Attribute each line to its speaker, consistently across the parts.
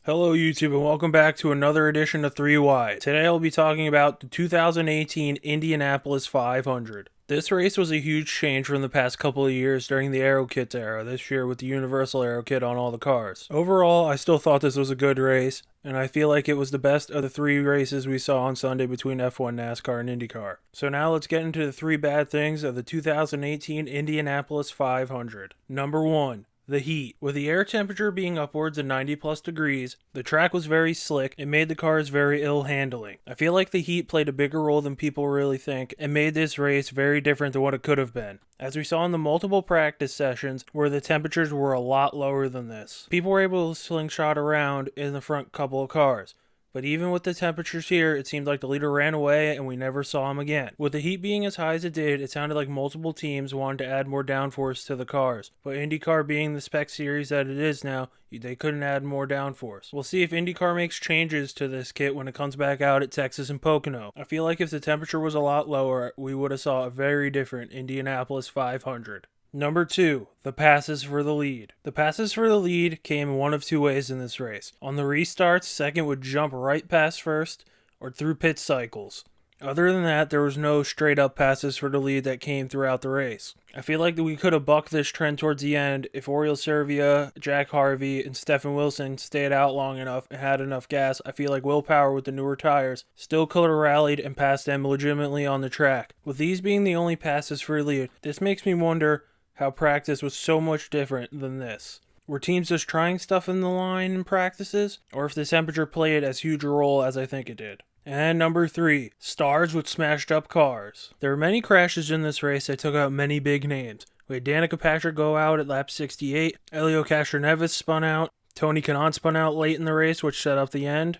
Speaker 1: Hello YouTube and welcome back to another edition of 3 Wide. Today I'll be talking about the 2018 Indianapolis 500. This race was a huge change from the past couple of years during the Aero Kit era, this year with the Universal Aero Kit on all the cars. Overall, I still thought this was a good race, and I feel like it was the best of the three races we saw on Sunday between F1, NASCAR, and IndyCar. So now let's get into the three bad things of the 2018 Indianapolis 500. Number 1. The heat. With the air temperature being upwards of 90 plus degrees, the track was very slick and made the cars very ill handling. I feel like the heat played a bigger role than people really think and made this race very different than what it could have been. As we saw in the multiple practice sessions where the temperatures were a lot lower than this. People were able to slingshot around in the front couple of cars. But even with the temperatures here, it seemed like the leader ran away and we never saw him again. With the heat being as high as it did, it sounded like multiple teams wanted to add more downforce to the cars. But IndyCar being the spec series that it is now, they couldn't add more downforce. We'll see if IndyCar makes changes to this kit when it comes back out at Texas and Pocono. I feel like if the temperature was a lot lower, we would have saw a very different Indianapolis 500. Number 2, the passes for the lead. The passes for the lead came one of two ways in this race. On the restarts, second would jump right past first or through pit cycles. Other than that, there was no straight up passes for the lead that came throughout the race. I feel like we could have bucked this trend towards the end if Oriol Servia, Jack Harvey, and Stefan Wilson stayed out long enough and had enough gas. I feel like Will Power with the newer tires still could have rallied and passed them legitimately on the track. With these being the only passes for lead, this makes me wonder how practice was so much different than this. Were teams just trying stuff in the line in practices? Or if the temperature played as huge a role as I think it did? And number 3, stars with smashed up cars. There were many crashes in this race that took out many big names. We had Danica Patrick go out at lap 68, Elio Castroneves spun out, Tony Kanaan spun out late in the race which set up the end.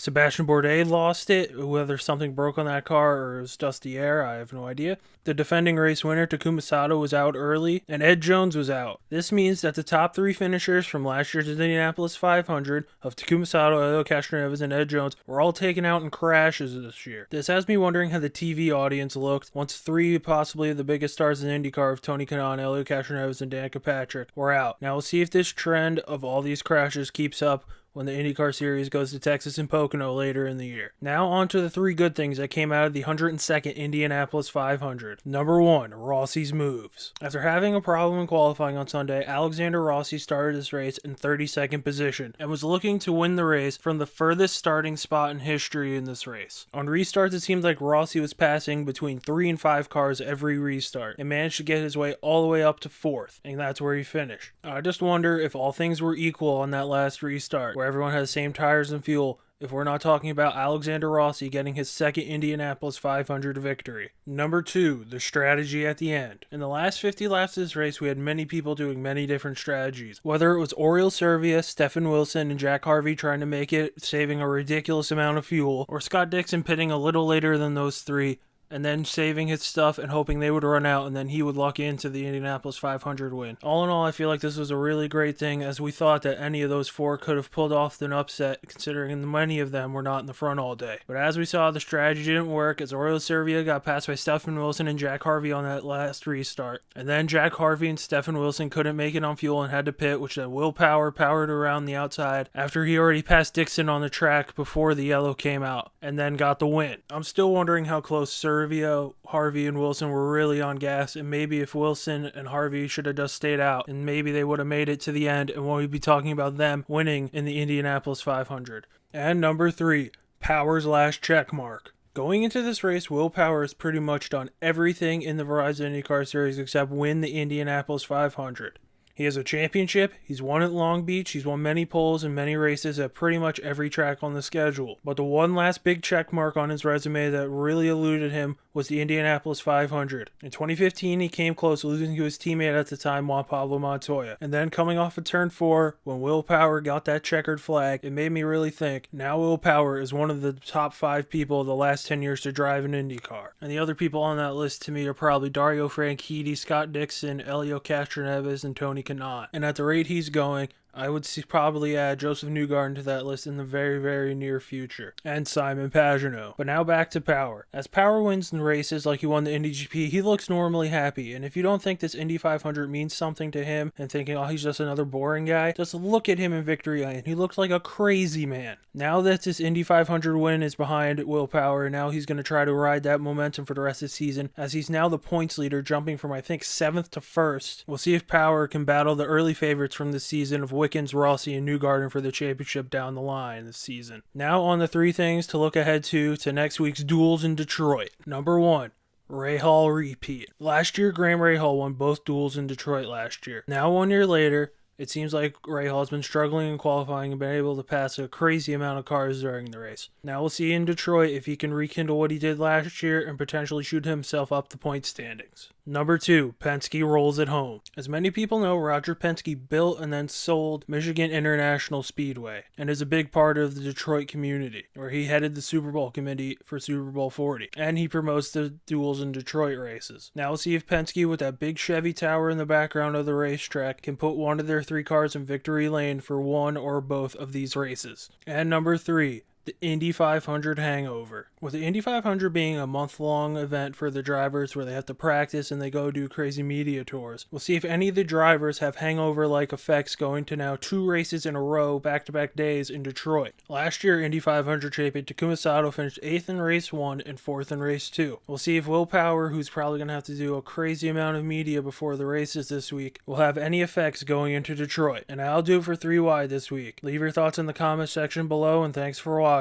Speaker 1: Sebastian Bourdais lost it, whether something broke on that car or it was just the air, I have no idea. The defending race winner, Takuma Sato, was out early, and Ed Jones was out. This means that the top 3 finishers from last year's Indianapolis 500 of Takuma Sato, Elio Castroneves, and Ed Jones were all taken out in crashes this year. This has me wondering how the TV audience looked once 3 possibly the biggest stars in IndyCar of Tony Kanaan, Elio Castroneves, and Danica Patrick were out. Now we'll see if this trend of all these crashes keeps up when the IndyCar series goes to Texas and Pocono later in the year. Now on to the 3 good things that came out of the 102nd Indianapolis 500. Number 1, Rossi's moves. After having a problem in qualifying on Sunday, Alexander Rossi started this race in 32nd position and was looking to win the race from the furthest starting spot in history in this race. On restarts, it seemed like Rossi was passing between 3 and 5 cars every restart and managed to get his way all the way up to 4th, and that's where he finished. I just wonder if all things were equal on that last restart, where everyone had the same tires and fuel, if we're not talking about Alexander Rossi getting his second Indianapolis 500 victory. Number 2, the strategy at the end. In the last 50 laps of this race, we had many people doing many different strategies. Whether it was Oriol Servia, Stefan Wilson, and Jack Harvey trying to make it, saving a ridiculous amount of fuel, or Scott Dixon pitting a little later than those 3, and then saving his stuff and hoping they would run out and then he would luck into the Indianapolis 500 win. All in all, I feel like this was a really great thing, as we thought that any of those 4 could have pulled off an upset considering many of them were not in the front all day. But as we saw, the strategy didn't work as Oriol Servia got passed by Stefan Wilson and Jack Harvey on that last restart. And then Jack Harvey and Stefan Wilson couldn't make it on fuel and had to pit, which then Will Power powered around the outside after he already passed Dixon on the track before the yellow came out and then got the win. I'm still wondering how close Servia, Harvey, and Wilson were really on gas, and maybe if Wilson and Harvey should have just stayed out, and maybe they would have made it to the end, and we'll be talking about them winning in the Indianapolis 500. And number 3, Power's last check mark. Going into this race, Will Power has pretty much done everything in the Verizon IndyCar Series except win the Indianapolis 500. He has a championship, he's won at Long Beach, he's won many poles and many races at pretty much every track on the schedule. But the one last big check mark on his resume that really eluded him was the Indianapolis 500. In 2015, he came close, losing to his teammate at the time, Juan Pablo Montoya. And then coming off of turn 4, when Will Power got that checkered flag, it made me really think, now Will Power is one of the top 5 people of the last 10 years to drive an IndyCar. And the other people on that list to me are probably Dario Franchitti, Scott Dixon, Elio Castroneves, and Tony Kanaan. And at the rate he's going, I would probably add Joseph Newgarden to that list in the very, very near future. And Simon Pagenaud. But now back to Power. As Power wins in races like he won the Indy GP, he looks normally happy. And if you don't think this Indy 500 means something to him and thinking, oh, he's just another boring guy, just look at him in Victory Lane. He looks like a crazy man. Now that this Indy 500 win is behind Will Power, now he's going to try to ride that momentum for the rest of the season, as he's now the points leader, jumping from I think 7th to 1st. We'll see if Power can battle the early favorites from this season of Wickens, Rossi, and Newgarden for the championship down the line this season. Now on the 3 things to look ahead to next week's duels in Detroit. Number 1. Rahal repeat. Last year, Graham Rahal won both duels in Detroit last year. Now 1 year later, it seems like Rahal has been struggling in qualifying and been able to pass a crazy amount of cars during the race. Now we'll see in Detroit if he can rekindle what he did last year and potentially shoot himself up the point standings. Number 2, Penske rolls at home. As many people know, Roger Penske built and then sold Michigan International Speedway and is a big part of the Detroit community, where he headed the Super Bowl committee for Super Bowl 40, and he promotes the duels in Detroit races. Now we'll see if Penske, with that big Chevy tower in the background of the racetrack, can put one of their 3 cars in Victory Lane for one or both of these races. And number 3, the Indy 500 hangover. With the Indy 500 being a month-long event for the drivers where they have to practice and they go do crazy media tours, we'll see if any of the drivers have hangover-like effects going to now 2 races in a row, back-to-back days in Detroit. Last year, Indy 500 champion Takuma Sato finished 8th in race 1 and 4th in race 2. We'll see if Will Power, who's probably going to have to do a crazy amount of media before the races this week, will have any effects going into Detroit. And I'll do it for 3Y this week. Leave your thoughts in the comments section below, and thanks for watching.